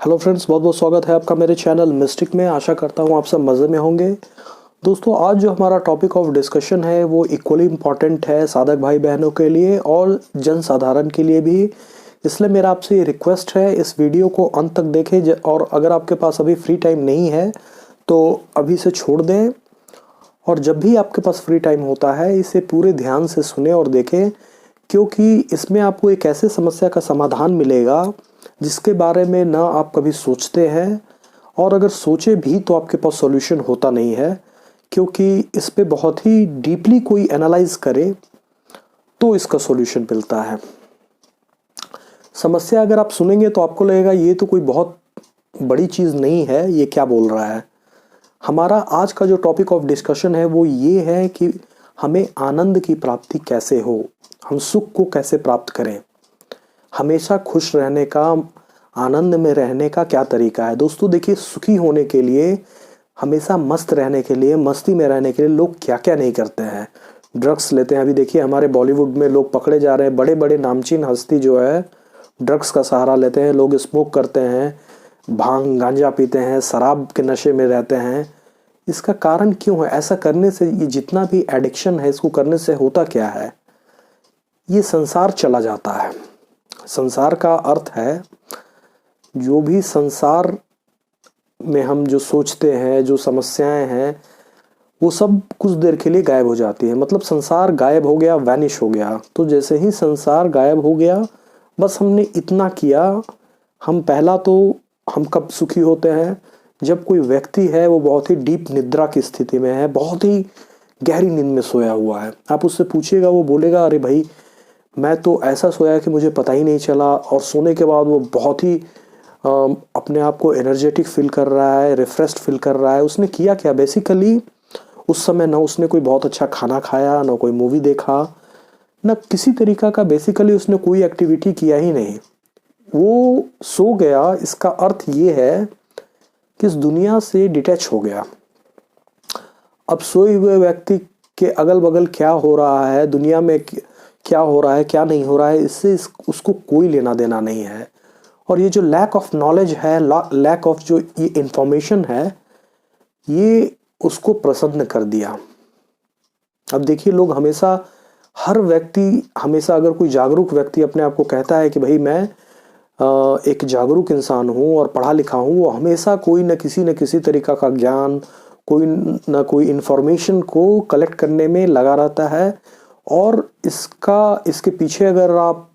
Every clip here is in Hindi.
हेलो फ्रेंड्स, बहुत बहुत स्वागत है आपका मेरे चैनल मिस्टिक में। आशा करता हूँ आप सब मज़े में होंगे। दोस्तों, आज जो हमारा टॉपिक ऑफ डिस्कशन है वो इक्वली इम्पॉर्टेंट है साधक भाई बहनों के लिए और जन साधारण के लिए भी। इसलिए मेरा आपसे ये रिक्वेस्ट है, इस वीडियो को अंत तक देखें और अगर आपके पास अभी फ्री टाइम नहीं है तो अभी से छोड़ दें, और जब भी आपके पास फ्री टाइम होता है इसे पूरे ध्यान से सुने और देखें, क्योंकि इसमें आपको एक ऐसे समस्या का समाधान मिलेगा जिसके बारे में ना आप कभी सोचते हैं, और अगर सोचे भी तो आपके पास सॉल्यूशन होता नहीं है, क्योंकि इस पे बहुत ही डीपली कोई एनालाइज करे तो इसका सॉल्यूशन मिलता है। समस्या अगर आप सुनेंगे तो आपको लगेगा ये तो कोई बहुत बड़ी चीज़ नहीं है, ये क्या बोल रहा है। हमारा आज का जो टॉपिक ऑफ डिस्कशन है वो ये है कि हमें आनंद की प्राप्ति कैसे हो, हम सुख को कैसे प्राप्त करें, हमेशा खुश रहने का, आनंद में रहने का क्या तरीका है। दोस्तों देखिए, सुखी होने के लिए, हमेशा मस्त रहने के लिए, मस्ती में रहने के लिए लोग क्या क्या नहीं करते हैं। ड्रग्स लेते हैं। अभी देखिए हमारे बॉलीवुड में लोग पकड़े जा रहे हैं, बड़े बड़े नामचीन हस्ती जो है ड्रग्स का सहारा लेते हैं। लोग स्मोक करते हैं, भांग गांजा पीते हैं, शराब के नशे में रहते हैं। इसका कारण क्यों है? ऐसा करने से, ये जितना भी एडिक्शन है इसको करने से होता क्या है, ये संसार चला जाता है। संसार का अर्थ है जो भी संसार में हम जो सोचते हैं, जो समस्याएं हैं, वो सब कुछ देर के लिए गायब हो जाती है। मतलब संसार गायब हो गया, वैनिश हो गया। तो जैसे ही संसार गायब हो गया, बस हमने इतना किया। हम कब सुखी होते हैं? जब कोई व्यक्ति है वो बहुत ही डीप निद्रा की स्थिति में है, बहुत ही गहरी नींद में सोया हुआ है। आप उससे पूछिएगा, वो बोलेगा अरे भाई मैं तो ऐसा सोया कि मुझे पता ही नहीं चला। और सोने के बाद वो बहुत ही अपने आप को एनर्जेटिक फील कर रहा है, रिफ्रेश्ड फील कर रहा है। उसने किया क्या? बेसिकली उस समय ना उसने कोई बहुत अच्छा खाना खाया, ना कोई मूवी देखा, ना किसी तरीका का बेसिकली उसने कोई एक्टिविटी किया ही नहीं। वो सो गया। इसका अर्थ ये है कि इस दुनिया से डिटैच हो गया। अब सोए हुए व्यक्ति के अगल बगल क्या हो रहा है, दुनिया में क्या हो रहा है, क्या नहीं हो रहा है, इससे उसको कोई लेना देना नहीं है। और ये जो लैक ऑफ नॉलेज है, लैक ऑफ जो ये इंफॉर्मेशन है, ये उसको प्रसन्न कर दिया। अब देखिए, लोग हमेशा, हर व्यक्ति हमेशा, अगर कोई जागरूक व्यक्ति अपने आप को कहता है कि भाई मैं एक जागरूक इंसान हूँ और पढ़ा लिखा हूँ, वो हमेशा कोई न किसी तरीका का ज्ञान, कोई न कोई इंफॉर्मेशन को कलेक्ट करने में लगा रहता है। और इसके पीछे अगर आप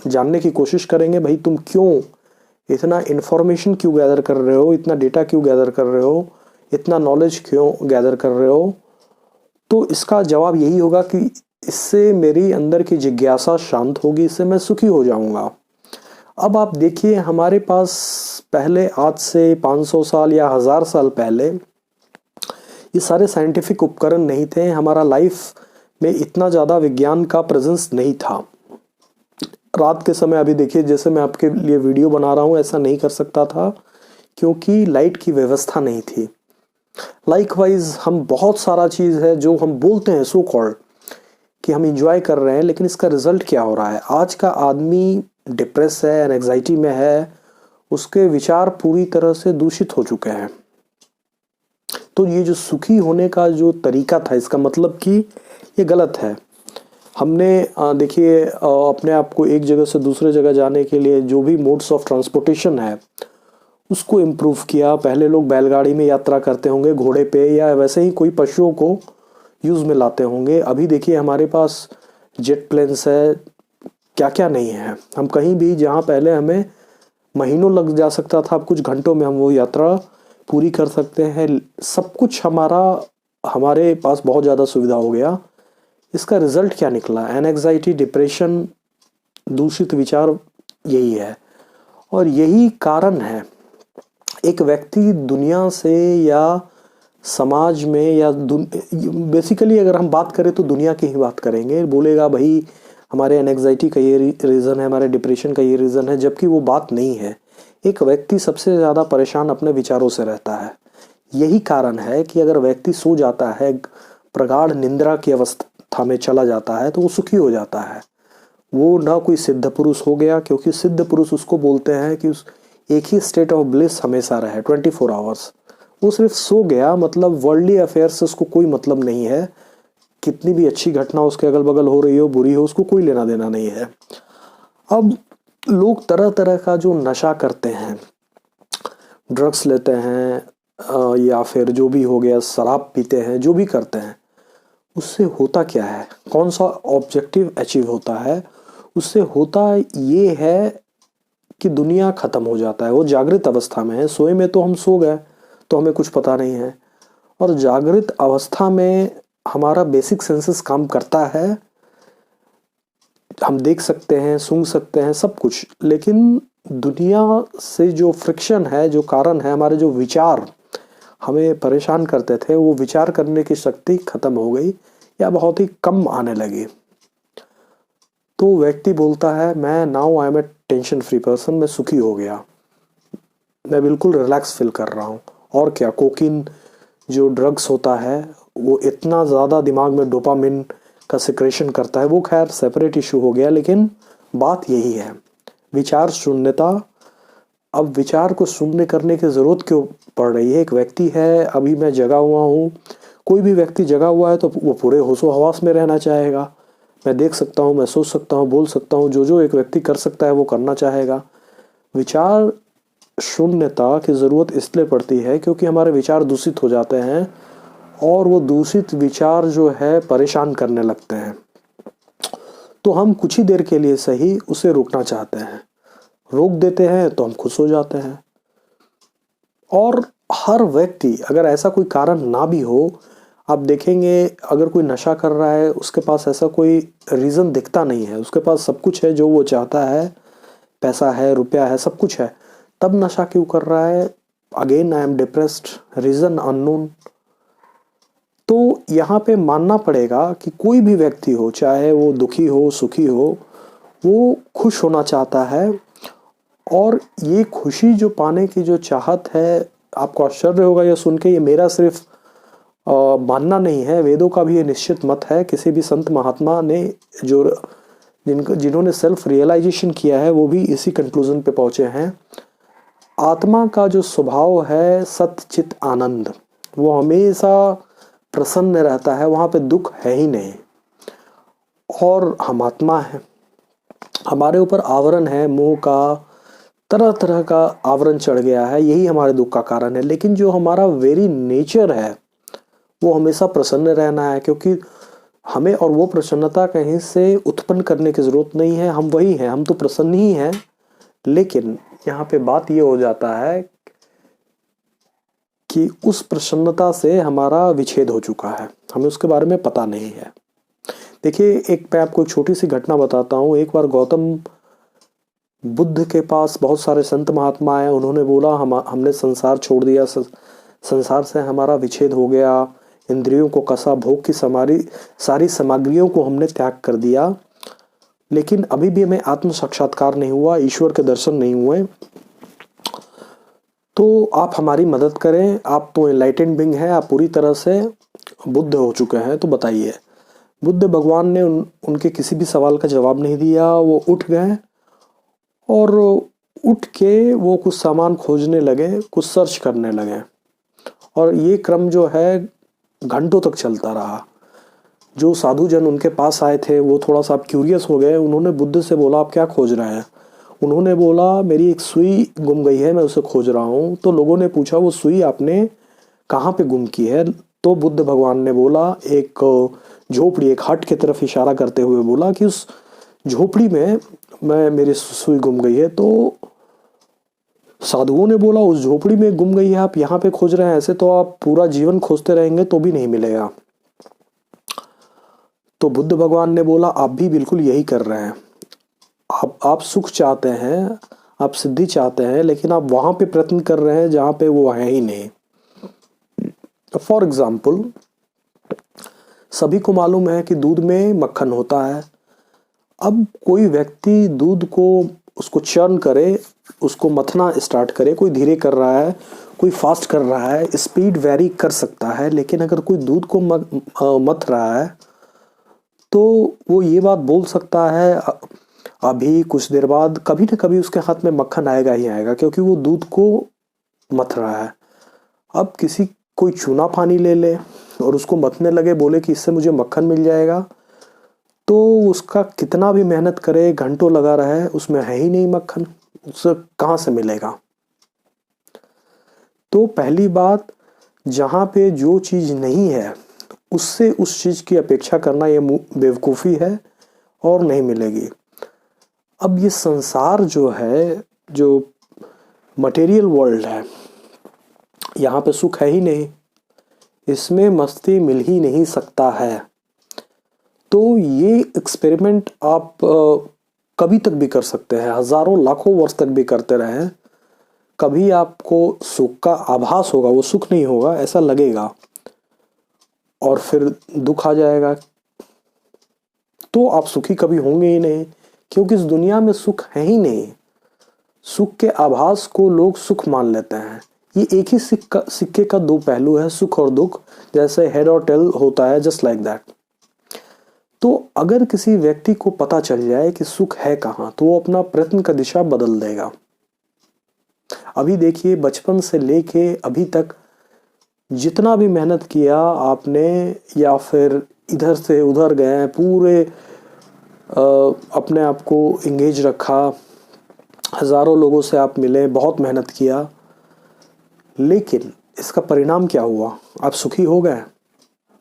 जानने की कोशिश करेंगे, भाई तुम क्यों इतना इंफॉर्मेशन क्यों गैदर कर रहे हो, इतना डेटा क्यों गैदर कर रहे हो, इतना नॉलेज क्यों गैदर कर रहे हो, तो इसका जवाब यही होगा कि इससे मेरी अंदर की जिज्ञासा शांत होगी, इससे मैं सुखी हो जाऊंगा। अब आप देखिए, हमारे पास पहले, आज से 500 साल या 1000 साल पहले ये सारे साइंटिफिक उपकरण नहीं थे। हमारा लाइफ में इतना ज़्यादा विज्ञान का प्रेजेंस नहीं था। रात के समय, अभी देखिए जैसे मैं आपके लिए वीडियो बना रहा हूँ, ऐसा नहीं कर सकता था क्योंकि लाइट की व्यवस्था नहीं थी। लाइकवाइज हम बहुत सारा चीज़ है जो हम बोलते हैं सो कॉल्ड कि हम इंजॉय कर रहे हैं, लेकिन इसका रिजल्ट क्या हो रहा है? आज का आदमी डिप्रेस है, एंजाइटी में है, उसके विचार पूरी तरह से दूषित हो चुके हैं। तो ये जो सुखी होने का जो तरीका था, इसका मतलब कि ये गलत है। हमने देखिए अपने आप को एक जगह से दूसरे जगह जाने के लिए जो भी मोड्स ऑफ ट्रांसपोर्टेशन है उसको इम्प्रूव किया। पहले लोग बैलगाड़ी में यात्रा करते होंगे, घोड़े पे, या वैसे ही कोई पशुओं को यूज़ में लाते होंगे। अभी देखिए हमारे पास जेट प्लेन्स है, क्या क्या नहीं है। हम कहीं भी, जहाँ पहले हमें महीनों लग जा सकता था, अब कुछ घंटों में हम वो यात्रा पूरी कर सकते हैं। सब कुछ हमारे पास बहुत ज़्यादा सुविधा हो गया। इसका रिजल्ट क्या निकला? एंजाइटी, डिप्रेशन, दूषित विचार, यही है। और यही कारण है एक व्यक्ति दुनिया से या समाज में या बेसिकली अगर हम बात करें तो दुनिया की ही बात करेंगे, बोलेगा भाई हमारे एंजाइटी का ये रीज़न है, हमारे डिप्रेशन का ये रीज़न है, जबकि वो बात नहीं है। एक व्यक्ति सबसे ज़्यादा परेशान अपने विचारों से रहता है। यही कारण है कि अगर व्यक्ति सो जाता है, प्रगाढ़ निंद्रा की अवस्था में चला जाता है, तो वो सुखी हो जाता है। वो ना कोई सिद्ध पुरुष हो गया, क्योंकि सिद्ध पुरुष उसको बोलते हैं कि एक ही स्टेट ऑफ ब्लिस हमेशा रहे 24 आवर्स। वो सिर्फ सो गया, मतलब वर्ल्डली अफेयर से उसको कोई मतलब नहीं है, कितनी भी अच्छी घटना उसके अगल बगल हो रही हो, बुरी हो, उसको कोई लेना देना नहीं है। अब लोग तरह तरह का जो नशा करते हैं, ड्रग्स लेते हैं या फिर जो भी हो गया, शराब पीते हैं, जो भी करते हैं, उससे होता क्या है, कौन सा ऑब्जेक्टिव अचीव होता है? उससे होता ये है कि दुनिया ख़त्म हो जाता है। वो जागृत अवस्था में है, सोए में तो हम सो गए तो हमें कुछ पता नहीं है, और जागृत अवस्था में हमारा बेसिक सेंसेस काम करता है, हम देख सकते हैं, सुन सकते हैं, सब कुछ। लेकिन दुनिया से जो फ्रिक्शन है, जो कारण है, हमारे जो विचार हमें परेशान करते थे, वो विचार करने की शक्ति खत्म हो गई या बहुत ही कम आने लगी। तो व्यक्ति बोलता है मैं now I am a tension free person, मैं सुखी हो गया, मैं बिल्कुल रिलैक्स फील कर रहा हूँ। और क्या, कोकीन जो ड्रग्स होता है वो इतना ज़्यादा दिमाग में डोपामिन का सिक्रेशन करता है, वो खैर सेपरेट इशू हो गया। लेकिन बात यही है, विचार शून्यता। अब विचार को शून्य करने की ज़रूरत क्यों पड़ रही है? एक व्यक्ति है, अभी मैं जगा हुआ हूँ, कोई भी व्यक्ति जगा हुआ है तो वो पूरे होशो हवास में रहना चाहेगा। मैं देख सकता हूँ, मैं सोच सकता हूँ, बोल सकता हूँ, जो जो एक व्यक्ति कर सकता है वो करना चाहेगा। विचार शून्यता की ज़रूरत इसलिए पड़ती है क्योंकि हमारे विचार दूषित हो जाते हैं, और वो दूषित विचार जो है परेशान करने लगते हैं। तो हम कुछ ही देर के लिए सही उसे रोकना चाहते हैं, रोक देते हैं तो हम खुश हो जाते हैं। और हर व्यक्ति, अगर ऐसा कोई कारण ना भी हो, आप देखेंगे अगर कोई नशा कर रहा है, उसके पास ऐसा कोई रीज़न दिखता नहीं है, उसके पास सब कुछ है जो वो चाहता है, पैसा है, रुपया है, सब कुछ है, तब नशा क्यों कर रहा है? Again I am depressed, reason unknown. तो यहाँ पे मानना पड़ेगा कि कोई भी व्यक्ति हो, चाहे वो दुखी हो, सुखी हो, वो खुश होना चाहता है। और ये खुशी जो पाने की जो चाहत है, आपको आश्चर्य होगा ये सुन के, ये मेरा सिर्फ मानना नहीं है, वेदों का भी ये निश्चित मत है। किसी भी संत महात्मा ने जो जिन्होंने सेल्फ रियलाइजेशन किया है, वो भी इसी कंक्लूजन पे पहुंचे हैं। आत्मा का जो स्वभाव है सतचित आनंद, वो हमेशा प्रसन्न रहता है, वहाँ पे दुख है ही नहीं। और हम आत्मा है, हमारे ऊपर आवरण है मोह का, तरह तरह का आवरण चढ़ गया है, यही हमारे दुख का कारण है। लेकिन जो हमारा वेरी नेचर है वो हमेशा प्रसन्न रहना है, क्योंकि हमें और वो प्रसन्नता कहीं से उत्पन्न करने की ज़रूरत नहीं है, हम वही हैं, हम तो प्रसन्न ही हैं। लेकिन यहाँ पे बात ये हो जाता है कि उस प्रसन्नता से हमारा विच्छेद हो चुका है, हमें उसके बारे में पता नहीं है। देखिए, एक मैं आपको एक छोटी सी घटना बताता हूँ। एक बार गौतम बुद्ध के पास बहुत सारे संत महात्मा आए, उन्होंने बोला हमने संसार छोड़ दिया, संसार से हमारा विच्छेद हो गया, इंद्रियों को कसा, भोग की सारी सामग्रियों को हमने त्याग कर दिया, लेकिन अभी भी हमें आत्म साक्षात्कार नहीं हुआ, ईश्वर के दर्शन नहीं हुए, तो आप हमारी मदद करें, आप तो एनलाइटेंड बीइंग हैं, आप पूरी तरह से बुद्ध हो चुके हैं, तो बताइए। बुद्ध भगवान ने उनके किसी भी सवाल का जवाब नहीं दिया, वो उठ गए और उठ के वो कुछ सामान खोजने लगे, कुछ सर्च करने लगे, और ये क्रम जो है घंटों तक चलता रहा। जो साधु जन उनके पास आए थे वो थोड़ा सा क्यूरियस हो गए, उन्होंने बुद्ध से बोला आप क्या खोज रहे हैं? उन्होंने बोला मेरी एक सुई गुम गई है, मैं उसे खोज रहा हूँ। तो लोगों ने पूछा वो सुई आपने कहाँ पे गुम की है? तो बुद्ध भगवान ने बोला एक झोपड़ी, एक हट की तरफ इशारा करते हुए बोला कि उस झोपड़ी में मेरी सुई गुम गई है। तो साधुओं ने बोला उस झोपड़ी में गुम गई है, आप यहाँ पे खोज रहे हैं, ऐसे तो आप पूरा जीवन खोजते रहेंगे तो भी नहीं मिलेगा। तो बुद्ध भगवान ने बोला आप भी बिल्कुल यही कर रहे हैं, आप सुख चाहते हैं, आप सिद्धि चाहते हैं, लेकिन आप वहां पे प्रयत्न कर रहे हैं जहां पे वो है ही नहीं। फॉर एग्जाम्पल, सभी को मालूम है कि दूध में मक्खन होता है। अब कोई व्यक्ति दूध को उसको चर्न करे, उसको मथना स्टार्ट करे, कोई धीरे कर रहा है, कोई फास्ट कर रहा है, स्पीड वेरी कर सकता है। लेकिन अगर कोई दूध को मथ रहा है तो वो ये बात बोल सकता है अभी कुछ देर बाद कभी ना कभी उसके हाथ में मक्खन आएगा ही आएगा, क्योंकि वो दूध को मथ रहा है। अब किसी कोई चूना पानी ले ले और उसको मथने लगे, बोले कि इससे मुझे मक्खन मिल जाएगा, तो उसका कितना भी मेहनत करे, घंटों लगा रहा है, उसमें है ही नहीं मक्खन, उससे कहाँ से मिलेगा। तो पहली बात, जहाँ पे जो चीज़ नहीं है उससे उस चीज़ की अपेक्षा करना ये बेवकूफ़ी है और नहीं मिलेगी। अब ये संसार जो है, जो मटेरियल वर्ल्ड है, यहाँ पे सुख है ही नहीं, इसमें मस्ती मिल ही नहीं सकता है। तो ये एक्सपेरिमेंट आप कभी तक भी कर सकते हैं, हजारों लाखों वर्ष तक भी करते रहें, कभी आपको सुख का आभास होगा, वो सुख नहीं होगा, ऐसा लगेगा, और फिर दुख आ जाएगा, तो आप सुखी कभी होंगे ही नहीं, क्योंकि इस दुनिया में सुख है ही नहीं। सुख के आभास को लोग सुख मान लेते हैं। ये एक ही सिक्के का दो पहलू है, सुख और दुख, जैसे हेड और टेल होता है, जस्ट लाइक दैट। तो अगर किसी व्यक्ति को पता चल जाए कि सुख है कहाँ, तो वो अपना प्रयत्न का दिशा बदल देगा। अभी देखिए, बचपन से लेके अभी तक जितना भी मेहनत किया आपने, या फिर इधर से उधर गए, पूरे अपने आप को इंगेज रखा, हजारों लोगों से आप मिले, बहुत मेहनत किया, लेकिन इसका परिणाम क्या हुआ? आप सुखी हो गए?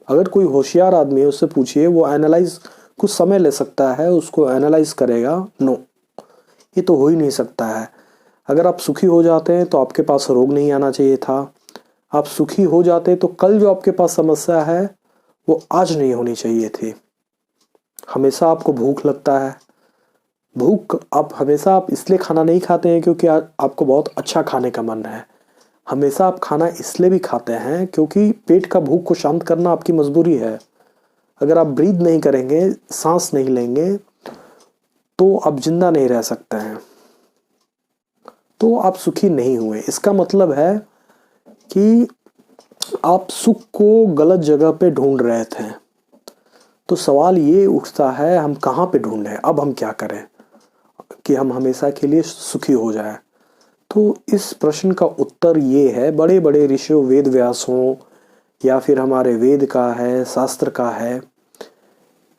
अगर कोई होशियार आदमी है, उससे पूछिए, वो एनालाइज कुछ समय ले सकता है, उसको एनालाइज करेगा, नो, ये तो हो ही नहीं सकता है। अगर आप सुखी हो जाते हैं तो आपके पास रोग नहीं आना चाहिए था। आप सुखी हो जाते तो कल जो आपके पास समस्या है वो आज नहीं होनी चाहिए थी। हमेशा आपको भूख लगता है, भूख आप हमेशा आप इसलिए खाना नहीं खाते हैं क्योंकि आपको बहुत अच्छा खाने का मन है। हमेशा आप खाना इसलिए भी खाते हैं क्योंकि पेट का भूख को शांत करना आपकी मजबूरी है। अगर आप ब्रीद नहीं करेंगे, सांस नहीं लेंगे, तो आप जिंदा नहीं रह सकते हैं। तो आप सुखी नहीं हुए। इसका मतलब है कि आप सुख को गलत जगह पे ढूंढ रहे थे। तो सवाल ये उठता है, हम कहाँ पे ढूंढें? अब हम क्या करें कि हम हमेशा के लिए सुखी हो जाएं? तो इस प्रश्न का उत्तर ये है, बड़े बड़े ऋषियों, वेद व्यास हों या फिर हमारे वेद का है, शास्त्र का है,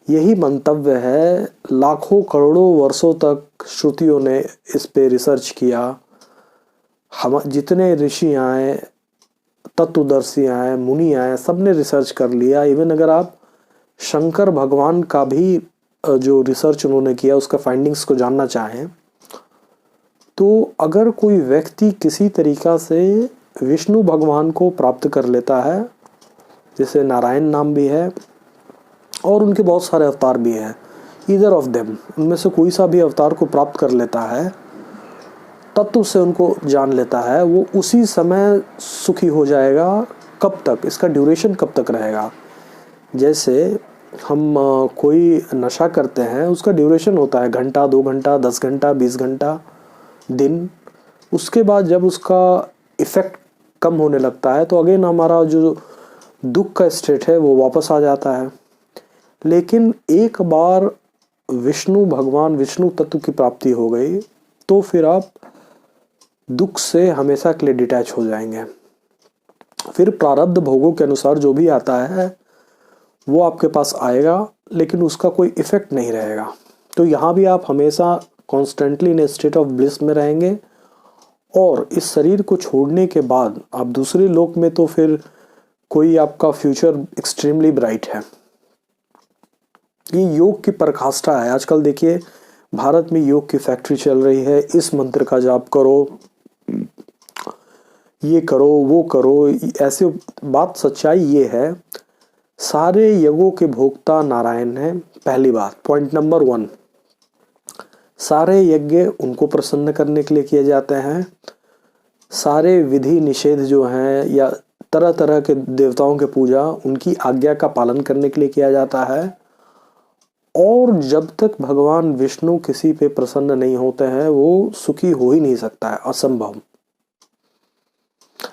यही मंतव्य है। लाखों करोड़ों वर्षों तक श्रुतियों ने इस पे रिसर्च किया। हम जितने ऋषि आए, तत्वदर्शी आए, मुनि आए, सब ने रिसर्च कर लिया। इवन अगर आप शंकर भगवान का भी जो रिसर्च उन्होंने किया, उसका फाइंडिंग्स को जानना चाहें, तो अगर कोई व्यक्ति किसी तरीका से विष्णु भगवान को प्राप्त कर लेता है, जैसे नारायण नाम भी है और उनके बहुत सारे अवतार भी हैं, ईदर ऑफ देम, उनमें से कोई सा भी अवतार को प्राप्त कर लेता है, तत्व से उनको जान लेता है, वो उसी समय सुखी हो जाएगा। कब तक? इसका ड्यूरेशन कब तक रहेगा? जैसे हम कोई नशा करते हैं, उसका ड्यूरेशन होता है घंटा, 2 घंटा, 10 घंटा, 20 घंटा, दिन। उसके बाद जब उसका इफेक्ट कम होने लगता है तो अगेन हमारा जो दुख का स्टेट है वो वापस आ जाता है। लेकिन एक बार विष्णु भगवान, विष्णु तत्व की प्राप्ति हो गई तो फिर आप दुख से हमेशा के लिए डिटैच हो जाएंगे। फिर प्रारब्ध भोगों के अनुसार जो भी आता है वो आपके पास आएगा, लेकिन उसका कोई इफेक्ट नहीं रहेगा। तो यहाँ भी आप हमेशा constantly in state of bliss में रहेंगे, और इस शरीर को छोड़ने के बाद आप दूसरे लोक में, तो फिर कोई आपका फ्यूचर एक्सट्रीमली ब्राइट है। ये योग की पराकाष्ठा है। आजकल देखिए भारत में योग की फैक्ट्री चल रही है। इस मंत्र का जाप करो, ये करो, वो करो, ऐसे। बात सच्चाई ये है, सारे यज्ञों के भोक्ता नारायण हैं। पहली बात, पॉइंट नंबर 1, सारे यज्ञ उनको प्रसन्न करने के लिए किए जाते हैं। सारे विधि निषेध जो हैं या तरह तरह के देवताओं के पूजा, उनकी आज्ञा का पालन करने के लिए किया जाता है। और जब तक भगवान विष्णु किसी पे प्रसन्न नहीं होते हैं, वो सुखी हो ही नहीं सकता है, असंभव।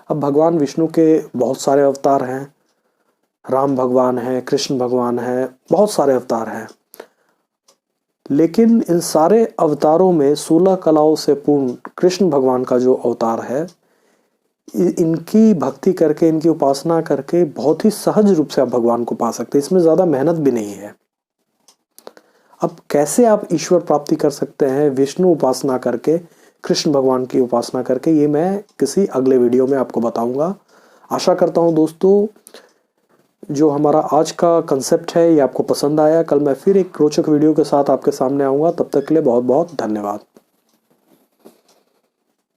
अब भगवान विष्णु के बहुत सारे अवतार हैं, राम भगवान है, कृष्ण भगवान है, बहुत सारे अवतार हैं। लेकिन इन सारे अवतारों में 16 कलाओं से पूर्ण कृष्ण भगवान का जो अवतार है, इनकी भक्ति करके, इनकी उपासना करके बहुत ही सहज रूप से आप भगवान को पा सकते हैं। इसमें ज़्यादा मेहनत भी नहीं है। अब कैसे आप ईश्वर प्राप्ति कर सकते हैं विष्णु उपासना करके, कृष्ण भगवान की उपासना करके, ये मैं किसी अगले वीडियो में आपको बताऊंगा। आशा करता हूं दोस्तों जो हमारा आज का कंसेप्ट है ये आपको पसंद आया। कल मैं फिर एक रोचक वीडियो के साथ आपके सामने आऊँगा। तब तक के लिए बहुत बहुत धन्यवाद।